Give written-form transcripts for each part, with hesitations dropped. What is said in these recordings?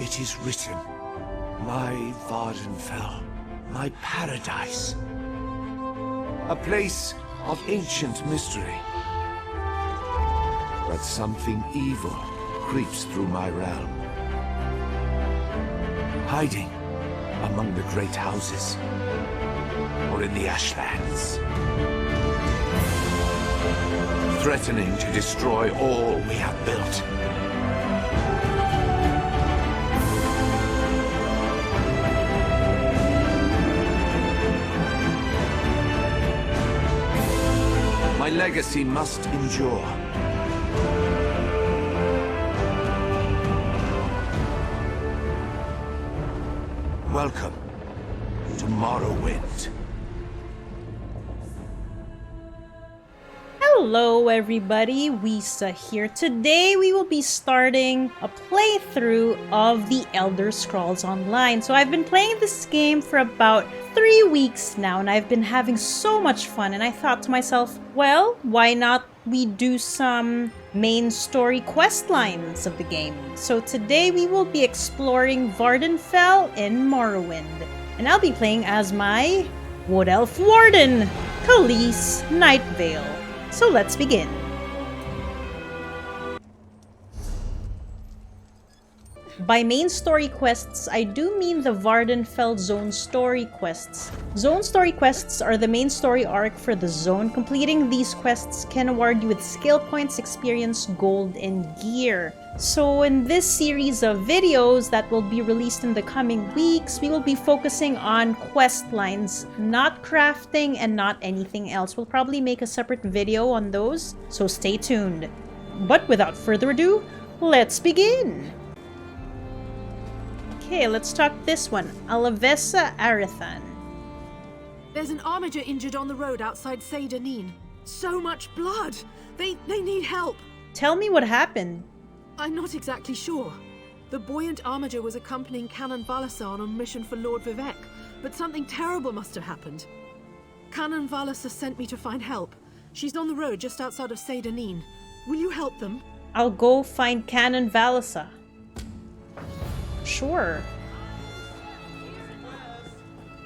it is written, my Vvardenfell, my paradise. A place of ancient mystery. But something evil creeps through my realm. Hiding among the great houses, or in the ashlands. Threatening to destroy all we have built. My legacy must endure. Welcome to Morrowind. Hello everybody, Wisa here. Today we will be starting a playthrough of the Elder Scrolls Online. So I've been playing this game for about 3 weeks now and I've been having so much fun, and I thought to myself, well, why not we do some main story quest lines of the game. So today we will be exploring Vvardenfell in Morrowind, and I'll be playing as my Wood Elf Warden, Khalees Nightvale. So let's begin. By main story quests, I do mean the Vvardenfell Zone story quests. Zone story quests are the main story arc for the zone. Completing these quests can award you with skill points, experience, gold, and gear. So in this series of videos that will be released in the coming weeks, we will be focusing on quest lines, not crafting and not anything else. We'll probably make a separate video on those, so stay tuned. But without further ado, let's begin! Okay, let's talk this one. Alavesa Arathan. There's an armiger injured on the road outside Seydanin. So much blood! They need help! Tell me what happened. I'm not exactly sure. The buoyant armiger was accompanying Canon Valasa on a mission for Lord Vivec, but something terrible must have happened. Canon Valasa sent me to find help. She's on the road just outside of Seydanin. Will you help them? I'll go find Canon Valasa. Sure.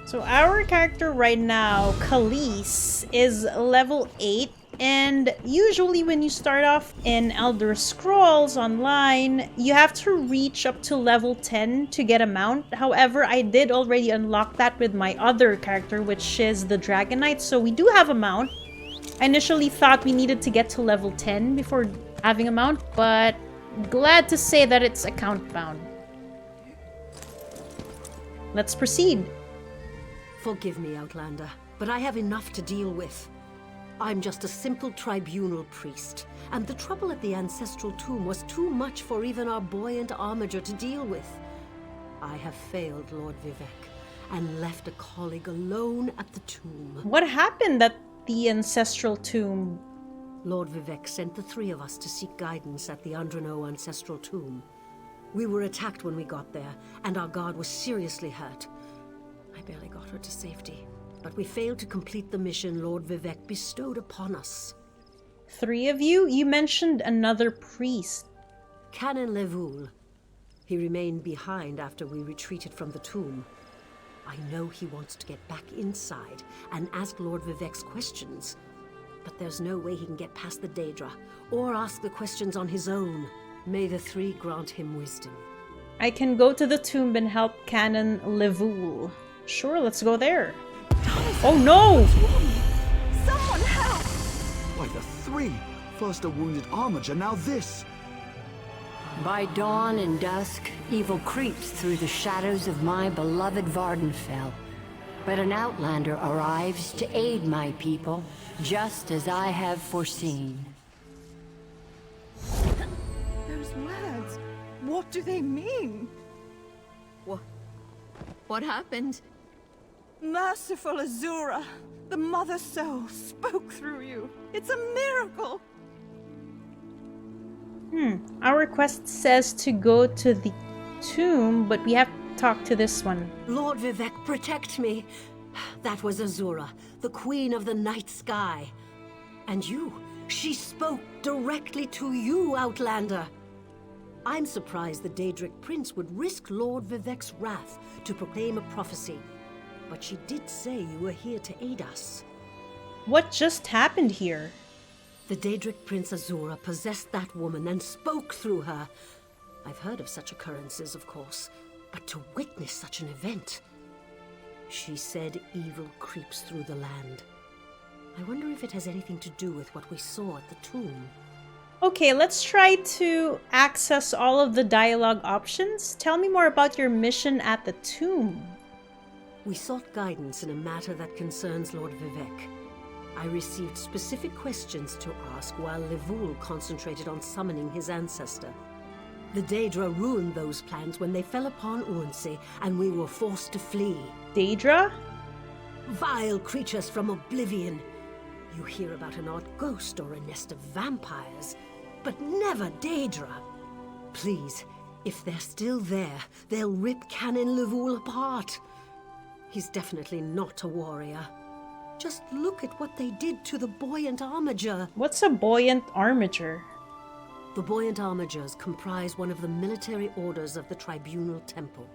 So our character right now, Khalees, is level 8, and usually when you start off in Elder Scrolls Online, you have to reach up to level 10 to get a mount. However, I did already unlock that with my other character, which is the Dragonknight, so we do have a mount. I initially thought we needed to get to level 10 before having a mount, but glad to say that it's account bound. Let's proceed. Forgive me, Outlander, but I have enough to deal with. I'm just a simple tribunal priest, and the trouble at the ancestral tomb was too much for even our buoyant armiger to deal with. I have failed Lord Vivec, and left a colleague alone at the tomb. What happened at the ancestral tomb? Lord Vivec sent the three of us to seek guidance at the Andrano ancestral tomb. We were attacked when we got there, and our guard was seriously hurt. I barely got her to safety, but we failed to complete the mission Lord Vivec bestowed upon us. 3 of you? You mentioned another priest. Canon Levoul. He remained behind after we retreated from the tomb. I know he wants to get back inside and ask Lord Vivec's questions, but there's no way he can get past the Daedra, or ask the questions on his own. May the three grant him wisdom. I can go to the tomb and help Canon Levoul. Sure, let's go there. Oh no! Someone help! Why, the three! First a wounded armiger, now this! By dawn and dusk, evil creeps through the shadows of my beloved Vvardenfell. But an outlander arrives to aid my people, just as I have foreseen. Those words, what do they mean? What happened? Merciful Azura, the Mother Soul spoke through you. It's a miracle! Our quest says to go to the tomb, but we have to talk to this one. Lord Vivec, protect me. That was Azura, the queen of the night sky. And you, she spoke directly to you, Outlander. I'm surprised the Daedric Prince would risk Lord Vivec's wrath to proclaim a prophecy. But she did say you were here to aid us. What just happened here? The Daedric Prince Azura possessed that woman and spoke through her. I've heard of such occurrences, of course, but to witness such an event... She said evil creeps through the land. I wonder if it has anything to do with what we saw at the tomb. Okay, let's try to access all of the dialogue options. Tell me more about your mission at the tomb. We sought guidance in a matter that concerns Lord Vivec. I received specific questions to ask while Levul concentrated on summoning his ancestor. The Daedra ruined those plans when they fell upon Urnsey, and we were forced to flee. Daedra? Vile creatures from oblivion. You hear about an odd ghost or a nest of vampires, but never Daedra. Please, if they're still there, they'll rip Canon Levul apart. He's definitely not a warrior. Just look at what they did to the Buoyant Armiger. What's a Buoyant Armiger? The Buoyant Armigers comprise one of the military orders of the Tribunal Temple.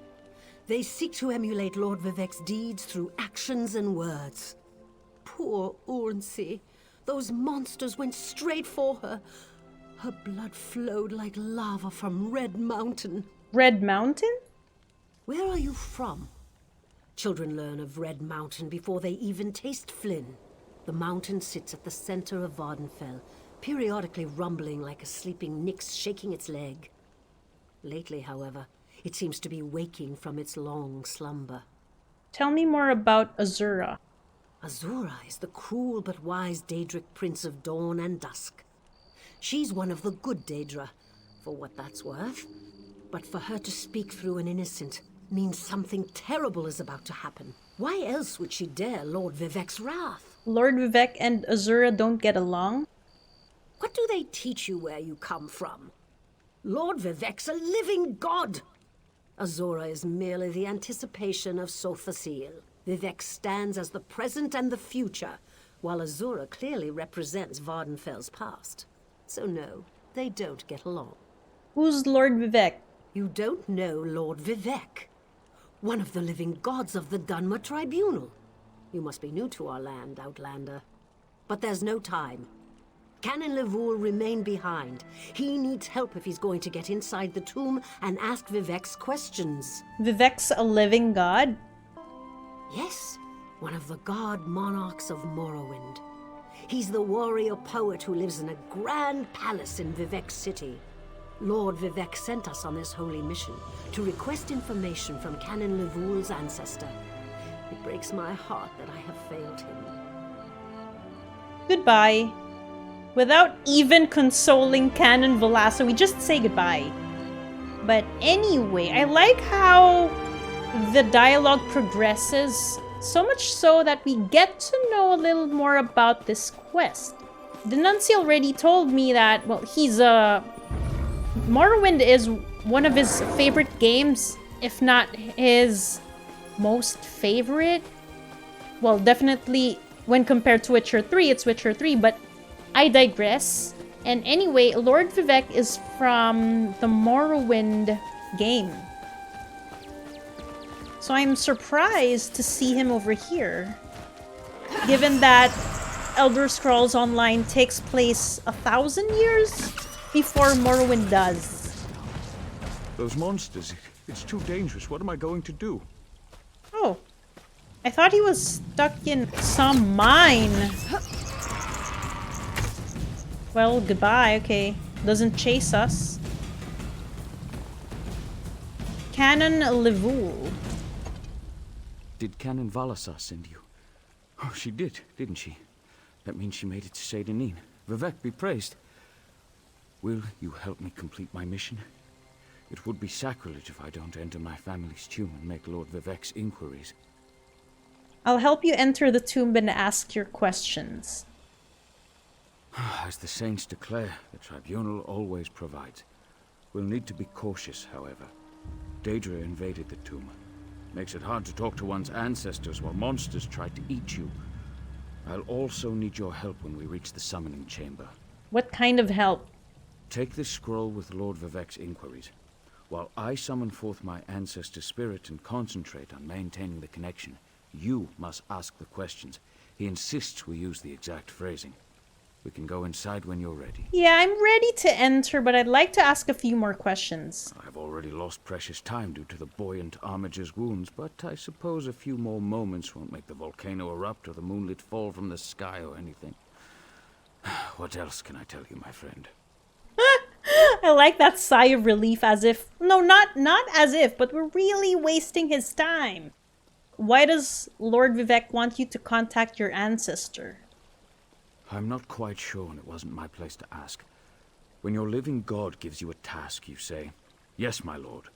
They seek to emulate Lord Vivec's deeds through actions and words. Poor Urnsey. Those monsters went straight for her. Her blood flowed like lava from Red Mountain. Red Mountain? Where are you from? Children learn of Red Mountain before they even taste Flynn. The mountain sits at the center of Vvardenfell, periodically rumbling like a sleeping Nyx shaking its leg. Lately, however, it seems to be waking from its long slumber. Tell me more about Azura. Azura is the cruel but wise Daedric Prince of Dawn and Dusk. She's one of the good Daedra, for what that's worth. But for her to speak through an innocent means something terrible is about to happen. Why else would she dare Lord Vivec's wrath? Lord Vivec and Azura don't get along? What do they teach you where you come from? Lord Vivec's a living god! Azura is merely the anticipation of Sothasil. Vivec stands as the present and the future, while Azura clearly represents Vvardenfell's past. So no, they don't get along. Who's Lord Vivec? You don't know Lord Vivec, one of the living gods of the Dunmer Tribunal. You must be new to our land, Outlander. But there's no time. Canon Levul remain behind. He needs help if he's going to get inside the tomb and ask Vivec's questions. Vivec's a living god? Yes, one of the god monarchs of Morrowind. He's the warrior poet who lives in a grand palace in Vivec City. Lord Vivec sent us on this holy mission to request information from Canon Levul's ancestor. It breaks my heart that I have failed him. Goodbye. Without even consoling Canon Velasa, we just say goodbye. But anyway, I like how the dialogue progresses, so much so that we get to know a little more about this quest. The Nunci already told me that, well, Morrowind is one of his favorite games, if not his most favorite. Well, definitely when compared to Witcher 3, it's Witcher 3, but I digress. And anyway, Lord Vivec is from the Morrowind game. So I'm surprised to see him over here, given that Elder Scrolls Online takes place 1,000 years before Morrowind does. Those monsters, it's too dangerous. What am I going to do? Oh, I thought he was stuck in some mine. Well, goodbye, okay. Doesn't chase us. Canon Levul. Did Canon Valasar send you? Oh, she did, didn't she? That means she made it to Seydanin. Vivec be praised. Will you help me complete my mission? It would be sacrilege if I don't enter my family's tomb and make Lord Vivec's inquiries. I'll help you enter the tomb and ask your questions. As the saints declare, the tribunal always provides. We'll need to be cautious, however. Daedra invaded the tomb. Makes it hard to talk to one's ancestors while monsters try to eat you. I'll also need your help when we reach the summoning chamber. What kind of help? Take this scroll with Lord Vivec's inquiries. While I summon forth my ancestor spirit and concentrate on maintaining the connection, you must ask the questions. He insists we use the exact phrasing. We can go inside when you're ready. Yeah, I'm ready to enter, but I'd like to ask a few more questions. I've already lost precious time due to the buoyant armager's wounds, but I suppose a few more moments won't make the volcano erupt or the moonlit fall from the sky or anything. What else can I tell you, my friend? I like that sigh of relief, as if... No, not as if, but we're really wasting his time. Why does Lord Vivec want you to contact your ancestor? I'm not quite sure, and it wasn't my place to ask. When your living god gives you a task, you say, "Yes, my lord."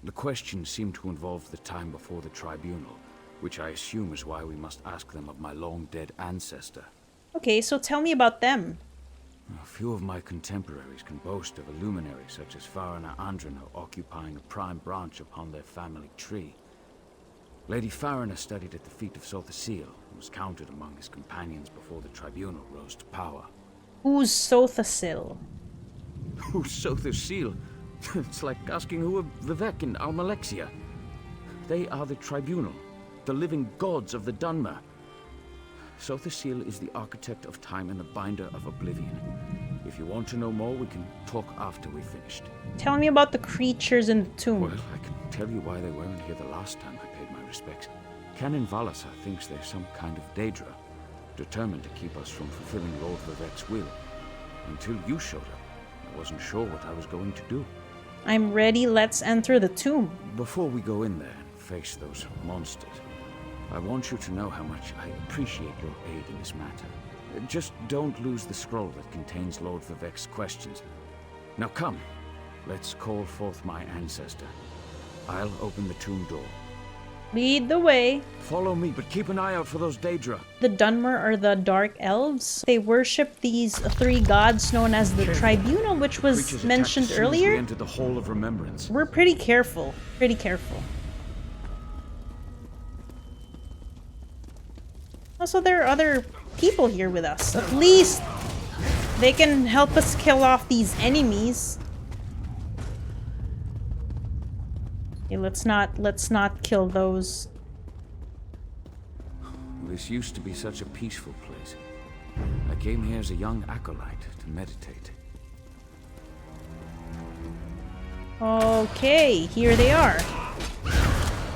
The questions seem to involve the time before the tribunal, which I assume is why we must ask them of my long-dead ancestor. Okay, so tell me about them. A few of my contemporaries can boast of a luminary such as Farina Andrino occupying a prime branch upon their family tree. Lady Farina studied at the feet of Sorcerer and was counted among his companions before the tribunal rose to power. Who's Sothasil? Who's Sorcerer? It's like asking who are Vivec and Almalexia. They are the tribunal, the living gods of the Dunmer. Sorcerer is the architect of time and the binder of oblivion. If you want to know more, we can talk after we've finished. Tell me about the creatures in the tomb. Well, I can tell you why they weren't here the last time I paid my respects. Canon Valasar thinks they're some kind of Daedra, determined to keep us from fulfilling Lord Vivec's will. Until you showed up, I wasn't sure what I was going to do. I'm ready, let's enter the tomb. Before we go in there and face those monsters, I want you to know how much I appreciate your aid in this matter. Just don't lose the scroll that contains Lord Vivec's questions. Now come, let's call forth my ancestor. I'll open the tomb door. Lead the way. Follow me, but keep an eye out for those Daedra. The Dunmer are the Dark Elves. They worship these three gods known as the Tribunal, which was Creatures mentioned attacked as soon as we earlier. entered the Hall of Remembrance. We're pretty careful. Pretty careful. Also, there are other people here with us. At least they can help us kill off these enemies. Okay, let's not kill those. This used to be such a peaceful place. I came here as a young acolyte to meditate. Okay, here they are.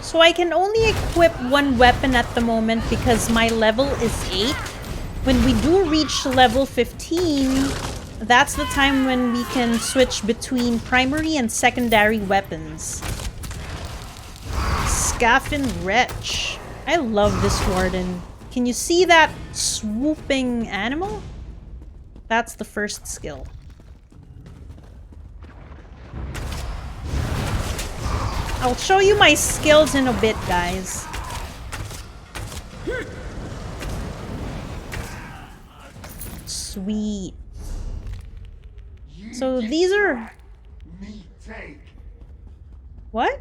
So I can only equip one weapon at the moment because my level is 8. When we do reach level 15, that's the time when we can switch between primary and secondary weapons. Scaffin Wretch. I love this Warden. Can you see that swooping animal? That's the first skill. I'll show you my skills in a bit, guys. Sweet. So these are... What?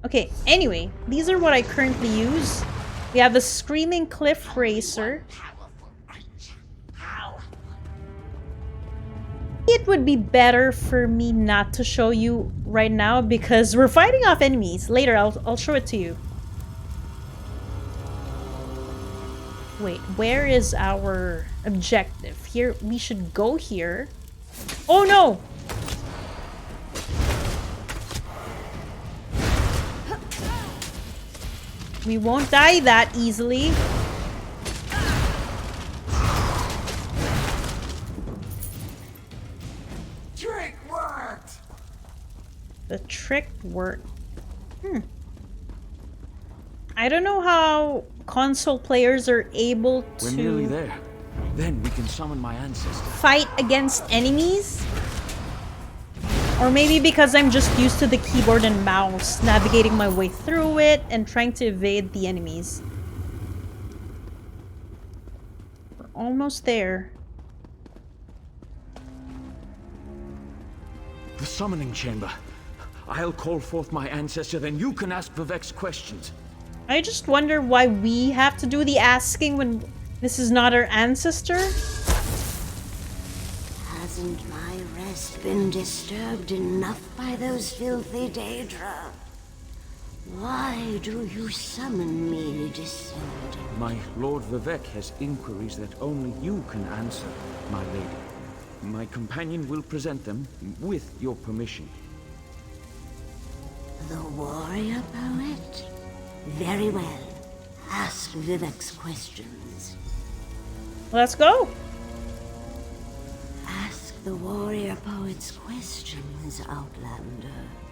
Okay, anyway, these are what I currently use. We have the Screaming Cliff Racer. It would be better for me not to show you right now because we're fighting off enemies. Later, I'll show it to you. Wait, where is our objective? Here, we should go here. Oh no! We won't die that easily. The trick worked. I don't know how console players are able to... We're nearly there. Then we can summon my ancestor. Fight against enemies? Or maybe because I'm just used to the keyboard and mouse, navigating my way through it and trying to evade the enemies. We're almost there. The summoning chamber. I'll call forth my ancestor, then you can ask Vivec's questions. I just wonder why we have to do the asking when this is not our ancestor. Hasn't my rest been disturbed enough by those filthy Daedra? Why do you summon me, descendant? My Lord Vivec has inquiries that only you can answer, my lady. My companion will present them with your permission. The warrior poet? Very well. Ask Vivec's questions. Let's go. Ask the warrior poet's questions, Outlander.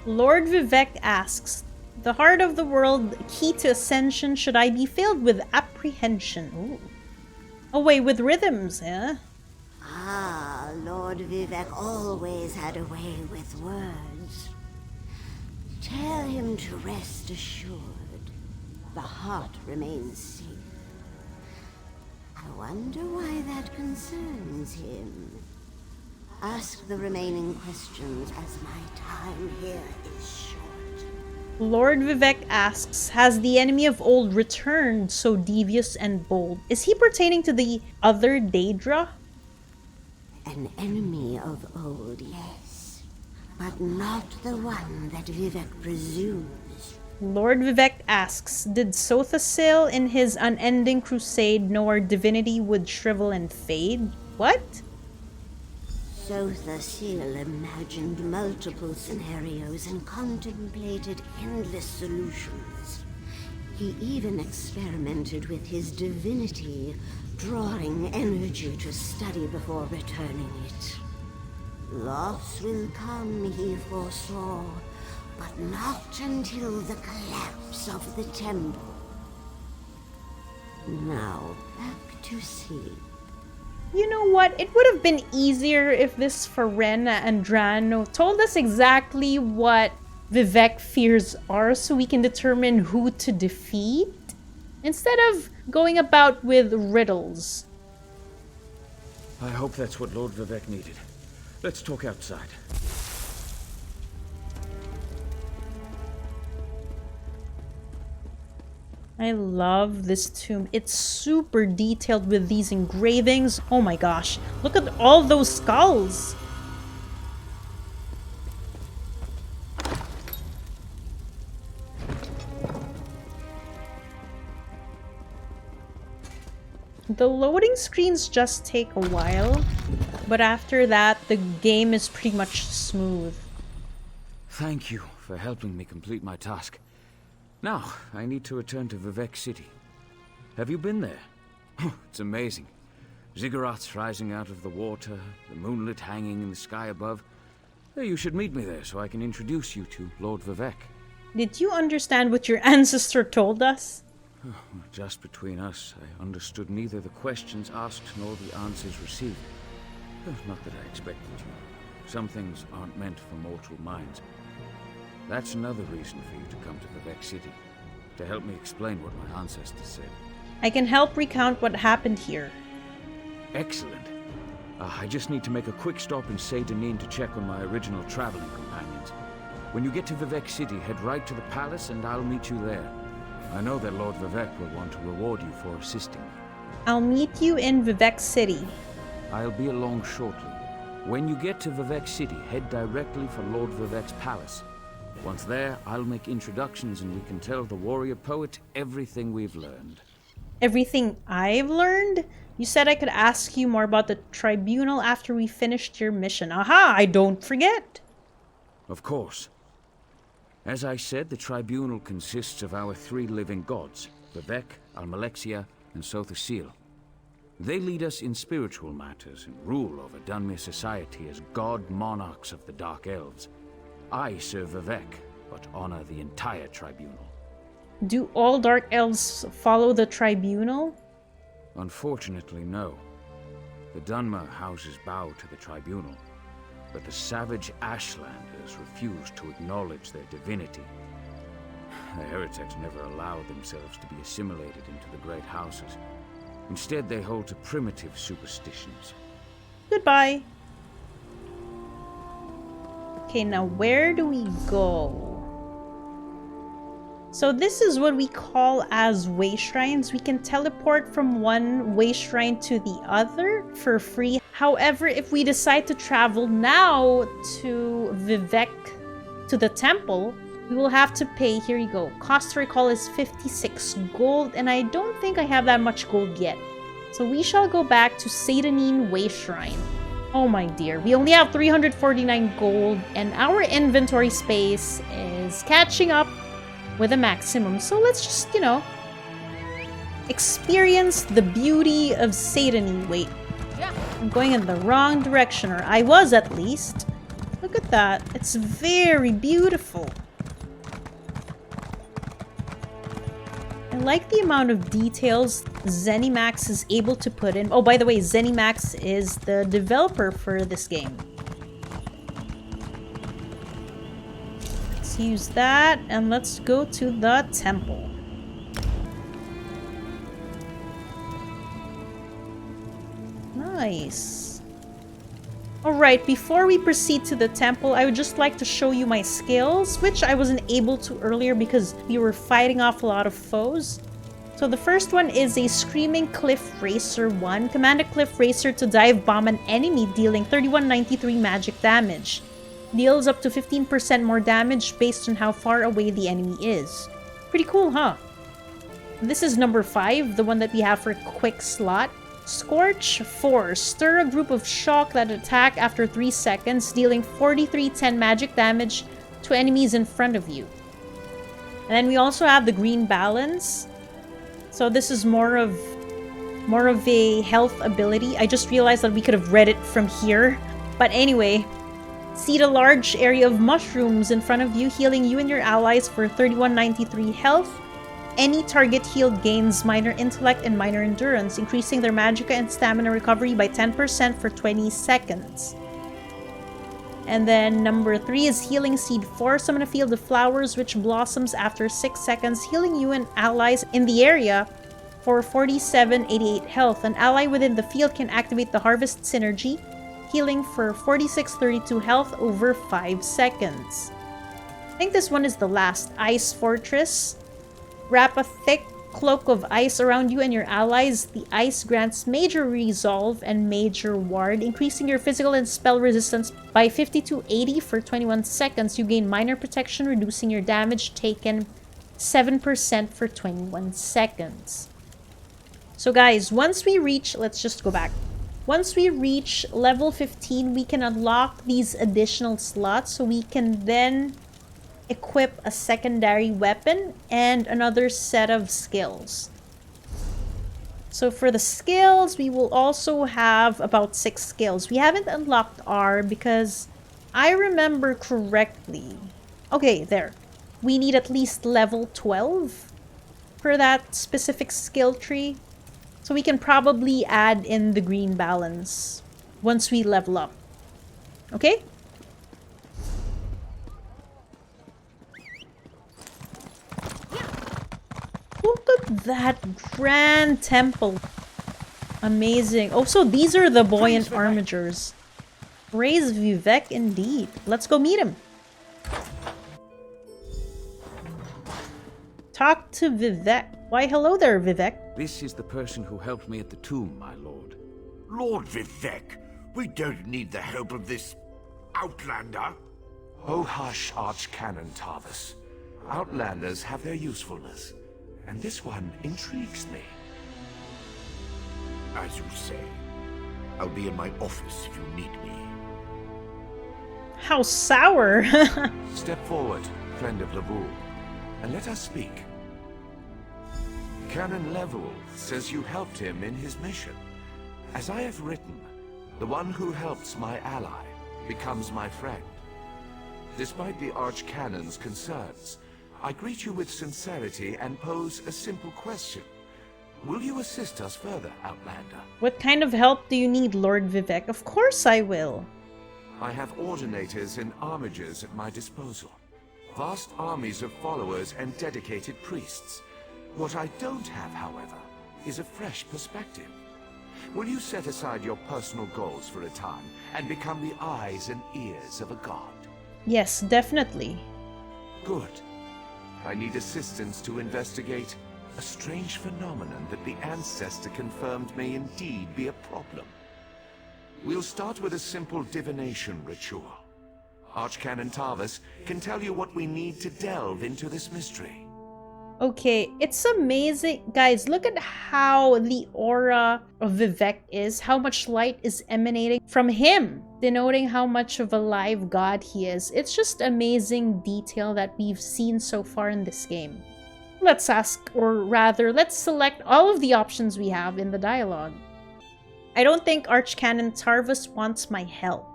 Lord Vivec asks, the heart of the world, key to ascension, should I be filled with apprehension? Ooh. Oh wait, with rhythms, eh? Ah, Lord Vivec always had a way with words. Tell him to rest assured. The heart remains safe. I wonder why that concerns him. Ask the remaining questions as my time here is short. Lord Vivec asks, has the enemy of old returned so devious and bold? Is he pertaining to the other Daedra? An enemy of old, yes. But not the one that Vivec presumes. Lord Vivec asks, did Sothasil in his unending crusade know our divinity would shrivel and fade? What? Sothasil imagined multiple scenarios and contemplated endless solutions. He even experimented with his divinity, drawing energy to study before returning it. Loss will come, he foresaw, but not until the collapse of the temple. Now, back to sleep. You know what? It would have been easier if this Farenna and Drano told us exactly what Vivec fears are so we can determine who to defeat, instead of going about with riddles. I hope that's what Lord Vivec needed. Let's talk outside. I love this tomb. It's super detailed with these engravings. Oh my gosh. Look at all those skulls. The loading screens just take a while, but after that, the game is pretty much smooth. Thank you for helping me complete my task. Now, I need to return to Vivec City. Have you been there? It's amazing. Ziggurats rising out of the water, the moonlit hanging in the sky above. You should meet me there so I can introduce you to Lord Vivec. Did you understand what your ancestor told us? Just between us, I understood neither the questions asked nor the answers received. Not that I expected you. Some things aren't meant for mortal minds. That's another reason for you to come to Vivec City, to help me explain what my ancestors said. I can help recount what happened here. Excellent. I just need to make a quick stop in Saint-Denis to check on my original traveling companions. When you get to Vivec City, head right to the palace and I'll meet you there. I know that Lord Vivec will want to reward you for assisting me. I'll meet you in Vivec City. I'll be along shortly. When you get to Vivec City, head directly for Lord Vivec's palace. Once there, I'll make introductions and we can tell the warrior poet everything we've learned. Everything I've learned? You said I could ask you more about the tribunal after we finished your mission. Aha, I don't forget. Of course. As I said, the tribunal consists of our three living gods, Vivec, Almalexia, and Sothasil. They lead us in spiritual matters and rule over Dunmer society as god monarchs of the Dark Elves. I serve Vivec, but honor the entire tribunal. Do all Dark Elves follow the tribunal? Unfortunately, no. The Dunmer houses bow to the tribunal, but the savage Ashlanders refuse to acknowledge their divinity. The heretics never allowed themselves to be assimilated into the great houses. Instead, they hold to primitive superstitions. Goodbye. Okay, now where do we go? So this is what we call as way shrines. We can teleport from one way shrine to the other for free. However, if we decide to travel now to Vivec, to the temple, we will have to pay, here you go, cost to recall is 56 gold, and I don't think I have that much gold yet. So we shall go back to Satanin Way Shrine. Oh my dear, we only have 349 gold, and our inventory space is catching up with a maximum. So let's just, you know, experience the beauty of Satanin. Wait, I'm going in the wrong direction, or I was at least. Look at that. It's very beautiful. I like the amount of details ZeniMax is able to put in. Oh, by the way, ZeniMax is the developer for this game. Let's use that, and let's go to the temple. Nice. Alright, before we proceed to the temple, I would just like to show you my skills, which I wasn't able to earlier because we were fighting off a lot of foes. So the first one is a Screaming Cliff Racer 1. Command a Cliff Racer to dive bomb an enemy, dealing 3193 magic damage. Deals up to 15% more damage based on how far away the enemy is. Pretty cool, huh? This is number 5, the one that we have for quick slot. Scorch 4. Stir a group of shock that attack after 3 seconds, dealing 4310 magic damage to enemies in front of you. And then we also have the Green Balance. So this is more of a health ability. I just realized that we could have read it from here. But anyway, seed a large area of mushrooms in front of you, healing you and your allies for 3193 health. Any target healed gains minor intellect and minor endurance, increasing their magicka and stamina recovery by 10% for 20 seconds. And then number 3 is Healing Seed 4. Summon a field of flowers which blossoms after 6 seconds, healing you and allies in the area for 4788 health. An ally within the field can activate the Harvest Synergy, healing for 4632 health over 5 seconds. I think this one is the last. Ice Fortress. Wrap a thick cloak of ice around you and your allies. The ice grants major resolve and major ward, increasing your physical and spell resistance by 50 to 80 for 21 seconds. You gain minor protection, reducing your damage taken 7% for 21 seconds. So guys, once we reach, let's just go back. Once we reach level 15, we can unlock these additional slots, so we can then equip a secondary weapon and another set of skills. So for the skills, we will also have about 6 skills. We haven't unlocked R because I remember correctly. Okay, there. We need at least level 12 for that specific skill tree. So we can probably add in the Green Balance once we level up. Okay? Look at that grand temple. Amazing. Oh, so these are the buoyant armatures. Praise Vivec indeed. Let's go meet him. Talk to Vivec. Why, hello there, Vivec. This is the person who helped me at the tomb, my lord. Lord Vivec, we don't need the help of this outlander. Oh, hush, Archcanon Tarvis. Outlanders have their usefulness, and this one intrigues me. As you say, I'll be in my office if you need me. How sour. Step forward, friend of Laboul, and let us speak. Canon Level says you helped him in his mission. As I have written, the one who helps my ally becomes my friend. Despite the Archcanon's concerns, I greet you with sincerity and pose a simple question. Will you assist us further, Outlander? What kind of help do you need, Lord Vivec? Of course I will. I have ordinators and armigers at my disposal. Vast armies of followers and dedicated priests. What I don't have, however, is a fresh perspective. Will you set aside your personal goals for a time and become the eyes and ears of a god? Yes, definitely. Good. I need assistance to investigate a strange phenomenon that the ancestor confirmed may indeed be a problem. We'll start with a simple divination ritual. Archcanon Tarvis can tell you what we need to delve into this mystery. Okay, it's amazing. Guys, look at how the aura of Vivec is, how much light is emanating from him, denoting how much of a live god he is. It's just amazing detail that we've seen so far in this game. Let's ask, or rather, let's select all of the options we have in the dialogue. I don't think Archcanon Tarvis wants my help.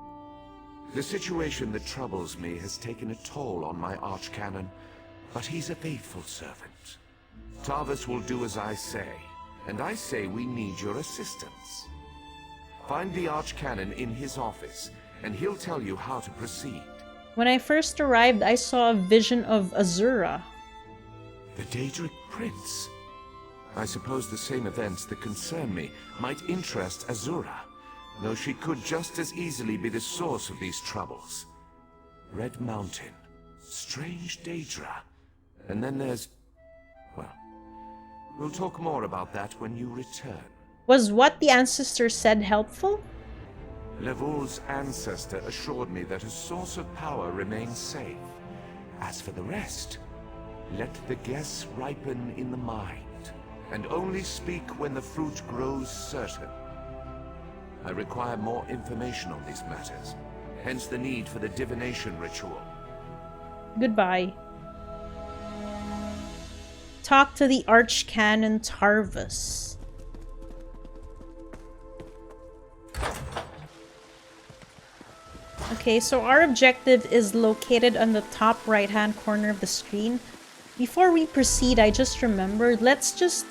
The situation that troubles me has taken a toll on my Archcanon, but he's a faithful servant. Tarvis will do as I say, and I say we need your assistance. Find the Archcanon in his office, and he'll tell you how to proceed. When I first arrived, I saw a vision of Azura. The Daedric Prince? I suppose the same events that concern me might interest Azura, though she could just as easily be the source of these troubles. Red Mountain, strange Daedra, and then there's... well, we'll talk more about that when you return. Was what the ancestor said helpful? Levoul's ancestor assured me that a source of power remains safe. As for the rest, let the guess ripen in the mind, and only speak when the fruit grows certain. I require more information on these matters, hence the need for the divination ritual. Goodbye. Talk to the Archcanon Tarvis. Okay, so our objective is located on the top right-hand corner of the screen. Before we proceed, I just remembered, let's just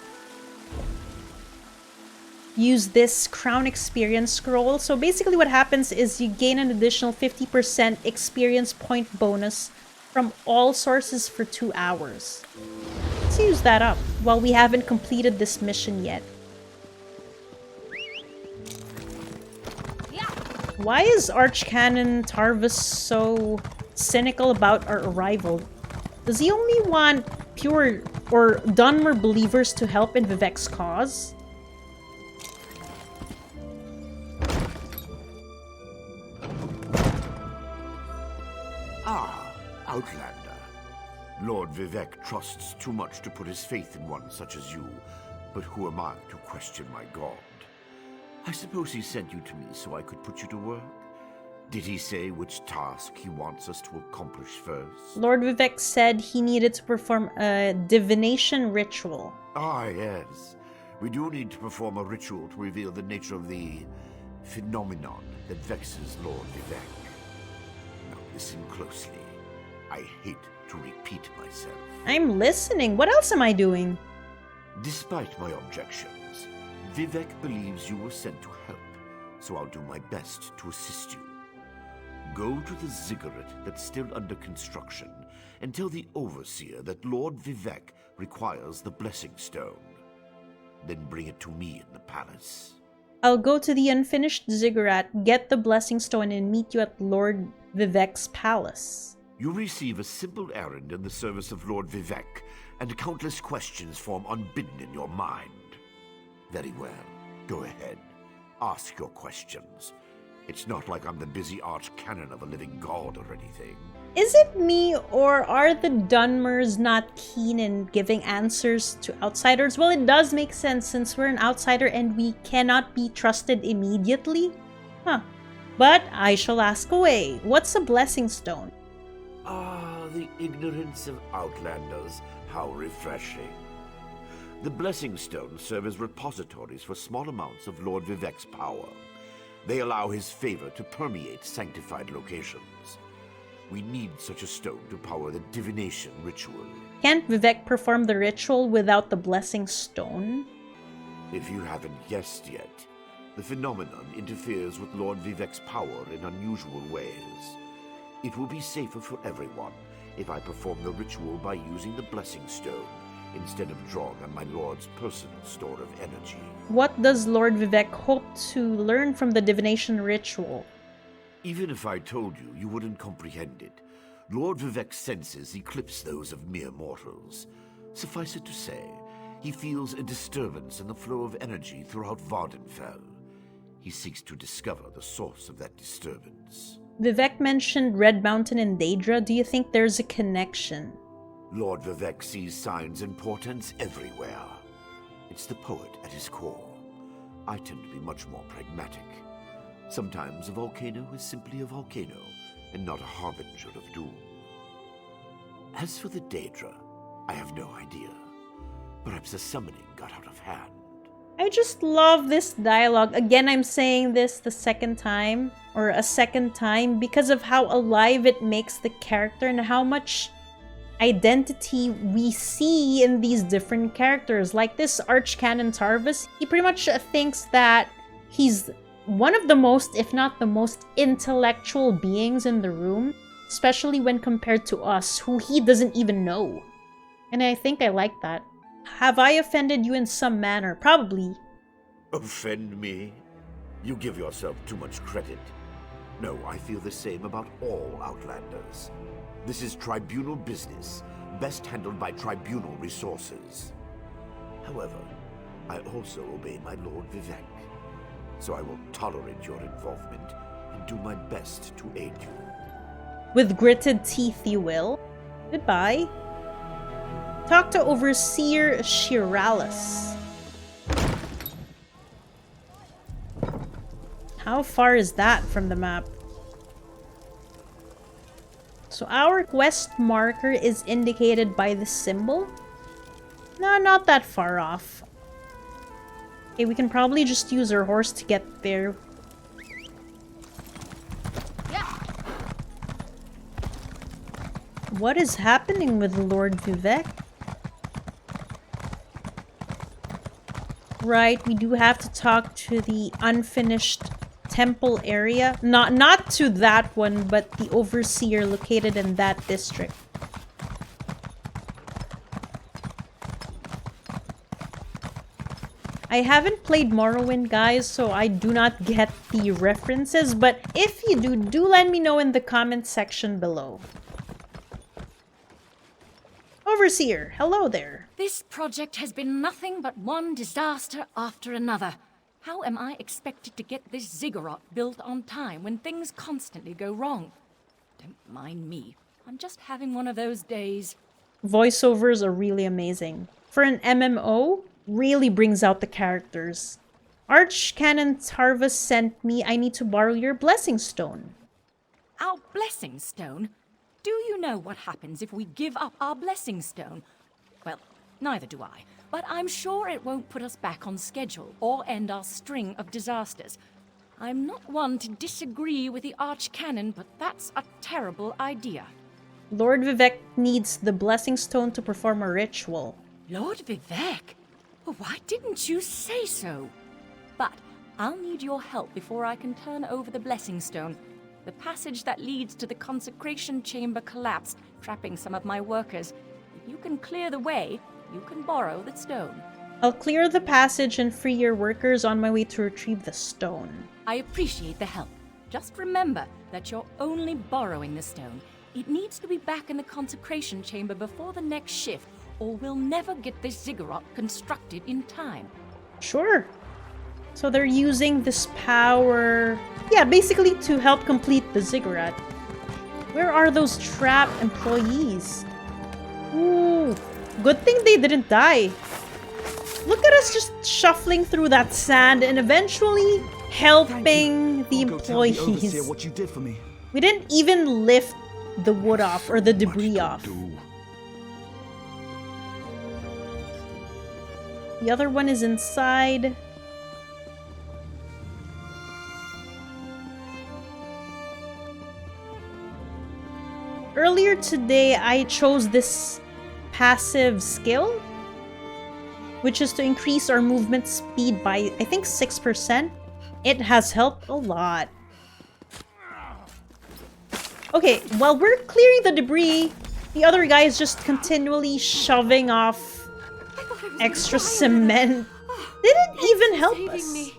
use this Crown Experience Scroll. So basically what happens is you gain an additional 50% experience point bonus from all sources for 2 hours. Let's use that up while we haven't completed this mission yet. Why is Archcanon Tarvis so cynical about our arrival? Does he only want pure or Dunmer believers to help in Vivec's cause? Ah, Outlander. Lord Vivec trusts too much to put his faith in one such as you, but who am I to question my god? I suppose he sent you to me so I could put you to work? Did he say which task he wants us to accomplish first? Lord Vivec said he needed to perform a divination ritual. Ah, yes. We do need to perform a ritual to reveal the nature of the phenomenon that vexes Lord Vivec. Now listen closely. I hate to repeat myself. I'm listening. What else am I doing? Despite my objections, Vivec believes you were sent to help, so I'll do my best to assist you. Go to the ziggurat that's still under construction and tell the Overseer that Lord Vivec requires the Blessing Stone. Then bring it to me in the palace. I'll go to the unfinished ziggurat, get the Blessing Stone, and meet you at Lord Vivec's palace. You receive a simple errand in the service of Lord Vivec, and countless questions form unbidden in your mind. Very well. Go ahead. Ask your questions. It's not like I'm the busy archcanon of a living god or anything. Is it me, or are the Dunmers not keen in giving answers to outsiders? Well, it does make sense since we're an outsider and we cannot be trusted immediately. Huh. But I shall ask away. What's a Blessing Stone? Ah, the ignorance of outlanders. How refreshing. The Blessing Stones serve as repositories for small amounts of Lord Vivec's power. They allow his favor to permeate sanctified locations. We need such a stone to power the divination ritual. Can't Vivec perform the ritual without the Blessing Stone? If you haven't guessed yet, the phenomenon interferes with Lord Vivec's power in unusual ways. It will be safer for everyone if I perform the ritual by using the Blessing Stone instead of drawing on my Lord's personal store of energy. What does Lord Vivec hope to learn from the divination ritual? Even if I told you, you wouldn't comprehend it. Lord Vivec's senses eclipse those of mere mortals. Suffice it to say, he feels a disturbance in the flow of energy throughout Vvardenfell. He seeks to discover the source of that disturbance. Vivec mentioned Red Mountain and Daedra. Do you think there's a connection? Lord Vivec sees signs and portents everywhere. It's the poet at his core. I tend to be much more pragmatic. Sometimes a volcano is simply a volcano, and not a harbinger of doom. As for the Daedra, I have no idea. Perhaps the summoning got out of hand. I just love this dialogue. Again, I'm saying this the second time, or a second time, because of how alive it makes the character and how much identity we see in these different characters. Like this Archcanon Tarvis, he pretty much thinks that he's one of the most, if not the most, intellectual beings in the room, especially when compared to us, who he doesn't even know. And I think I like that. Have I offended you in some manner? Probably. Offend me? You give yourself too much credit. No, I feel the same about all Outlanders. This is tribunal business, best handled by tribunal resources. However, I also obey my Lord Vivec, so I will tolerate your involvement and do my best to aid you. With gritted teeth you will. Goodbye. Talk to Overseer Shiralis. How far is that from the map? So our quest marker is indicated by the symbol. No, not that far off. Okay, we can probably just use our horse to get there. What is happening with Lord Vivec? Right, we do have to talk to the unfinished temple area. Not to that one, but the overseer located in that district. I haven't played Morrowind, guys, so I do not get the references, but if you do let me know in the comment section below. Overseer, hello there. This project has been nothing but one disaster after another. How am I expected to get this ziggurat built on time when things constantly go wrong? Don't mind me. I'm just having one of those days. Voiceovers are really amazing. For an MMO, really brings out the characters. Archcanon Tarvis sent me. I need to borrow your blessing stone. Our blessing stone? Do you know what happens if we give up our blessing stone? Well, neither do I, but I'm sure it won't put us back on schedule or end our string of disasters. I'm not one to disagree with the Archcanon, but that's a terrible idea. Lord Vivec needs the blessing stone to perform a ritual. Lord Vivec? Well, why didn't you say so? But I'll need your help before I can turn over the blessing stone. The passage that leads to the consecration chamber collapsed, trapping some of my workers. If you can clear the way, you can borrow the stone. I'll clear the passage and free your workers on my way to retrieve the stone. I appreciate the help. Just remember that you're only borrowing the stone. It needs to be back in the consecration chamber before the next shift, or we'll never get this ziggurat constructed in time. Sure. So they're using this power... yeah, basically to help complete the ziggurat. Where are those trapped employees? Ooh, good thing they didn't die. Look at us just shuffling through that sand and eventually helping the employees. Tell the overseer what you did for me. We didn't even lift the wood off or the debris off. The other one is inside. Earlier today, I chose this passive skill, which is to increase our movement speed by, I think, 6%. It has helped a lot. Okay, while we're clearing the debris, the other guy is just continually shoving off extra cement. Didn't even help us.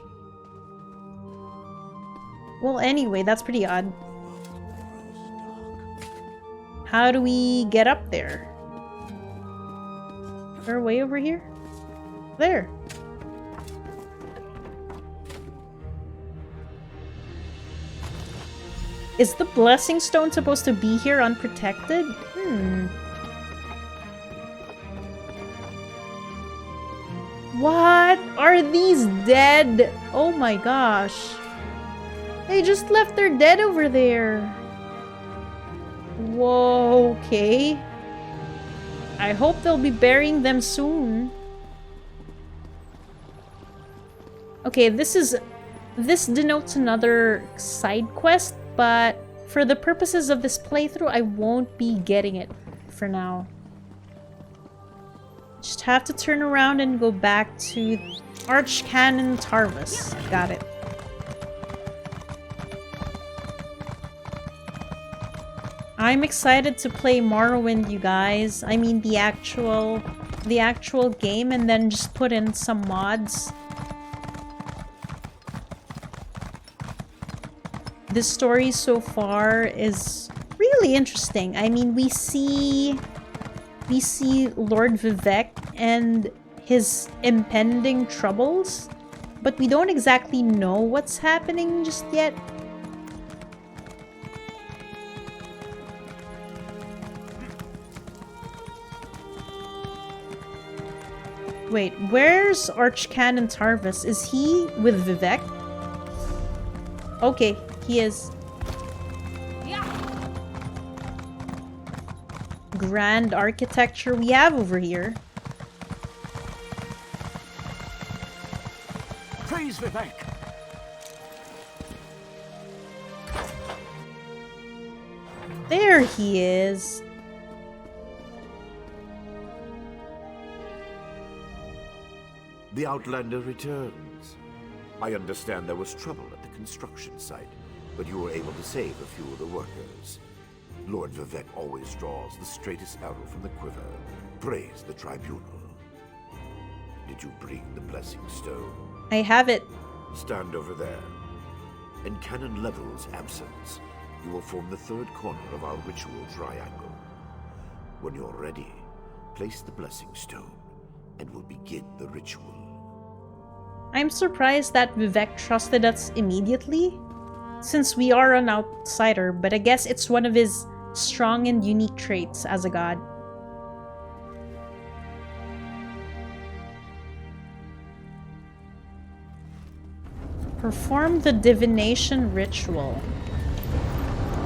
Well, anyway, that's pretty odd. How do we get up there? Or way over here? There. Is the blessing stone supposed to be here unprotected? What? Are these dead? Oh my gosh. They just left their dead over there. Whoa, okay. I hope they'll be burying them soon. Okay, this denotes another side quest, but for the purposes of this playthrough, I won't be getting it for now. Just have to turn around and go back to Archcanon Tarvis. Got it. I'm excited to play Morrowind, you guys. I mean the actual game, and then just put in some mods. This story so far is really interesting. I mean, we see Lord Vivec and his impending troubles, but we don't exactly know what's happening just yet. Wait, where's Archcanon Tarvis? Is he with Vivec? Okay, he is. Grand architecture we have over here. Praise Vivec! There he is. The Outlander returns. I understand there was trouble at the construction site, but you were able to save a few of the workers. Lord Vivec always draws the straightest arrow from the quiver. Praise the tribunal. Did you bring the blessing stone? I have it. Stand over there. In Canon Level's absence, you will form the third corner of our ritual triangle. When you're ready, place the blessing stone, and we'll begin the ritual. I'm surprised that Vivec trusted us immediately, since we are an outsider, but I guess it's one of his strong and unique traits as a god. Perform the divination ritual.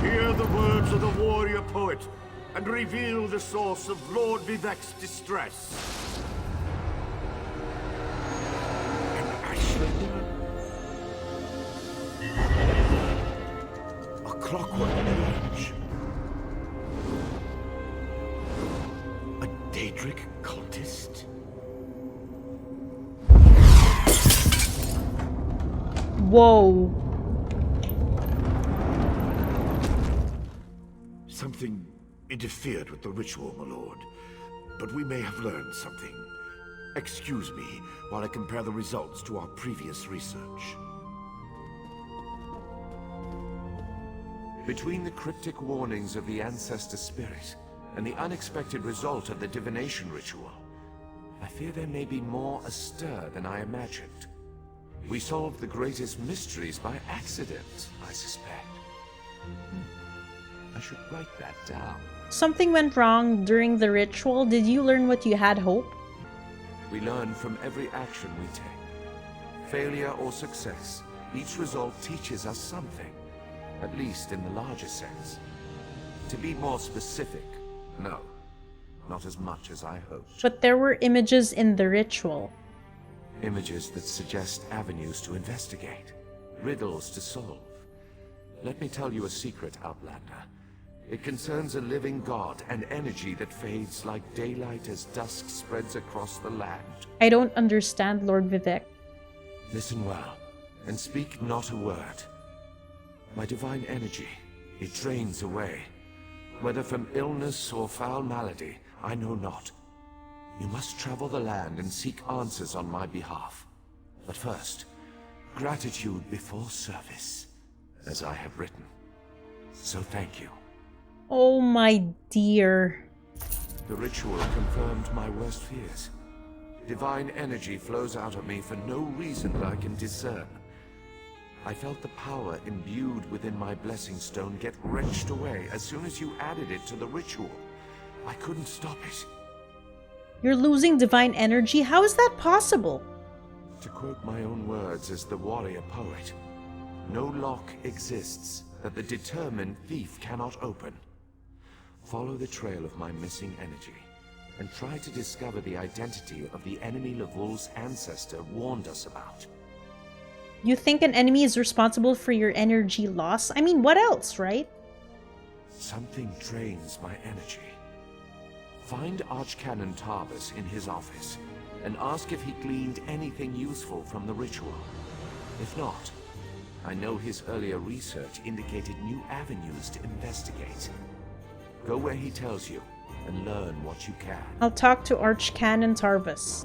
Hear the words of the warrior poet, and reveal the source of Lord Vivec's distress. An Ashlander? A clockwork age? A Daedric cultist? Whoa. Something interfered with the ritual, my lord. But we may have learned something. Excuse me while I compare the results to our previous research. Between the cryptic warnings of the ancestor spirit and the unexpected result of the divination ritual, I fear there may be more astir than I imagined. We solved the greatest mysteries by accident, I suspect. I should write that down. Something went wrong during the ritual. Did you learn what you had hoped? We learn from every action we take. Failure or success, each result teaches us something, at least in the larger sense. To be more specific, no, not as much as I hoped. But there were images in the ritual. Images that suggest avenues to investigate, riddles to solve. Let me tell you a secret, Outlander. It concerns a living god, an energy that fades like daylight as dusk spreads across the land. I don't understand, Lord Vivec. Listen well, and speak not a word. My divine energy, it drains away. Whether from illness or foul malady, I know not. You must travel the land and seek answers on my behalf. But first, gratitude before service, as I have written. So thank you. Oh my dear. The ritual confirmed my worst fears. Divine energy flows out of me for no reason that I can discern. I felt the power imbued within my blessing stone get wrenched away as soon as you added it to the ritual. I couldn't stop it. You're losing divine energy? How is that possible? To quote my own words as the warrior poet, no lock exists that the determined thief cannot open. Follow the trail of my missing energy, and try to discover the identity of the enemy Lavul's ancestor warned us about. You think an enemy is responsible for your energy loss? I mean, what else, right? Something drains my energy. Find Archcanon Tarvis in his office, and ask if he gleaned anything useful from the ritual. If not, I know his earlier research indicated new avenues to investigate. Go where he tells you, and learn what you can. I'll talk to Archcanon Tarvis.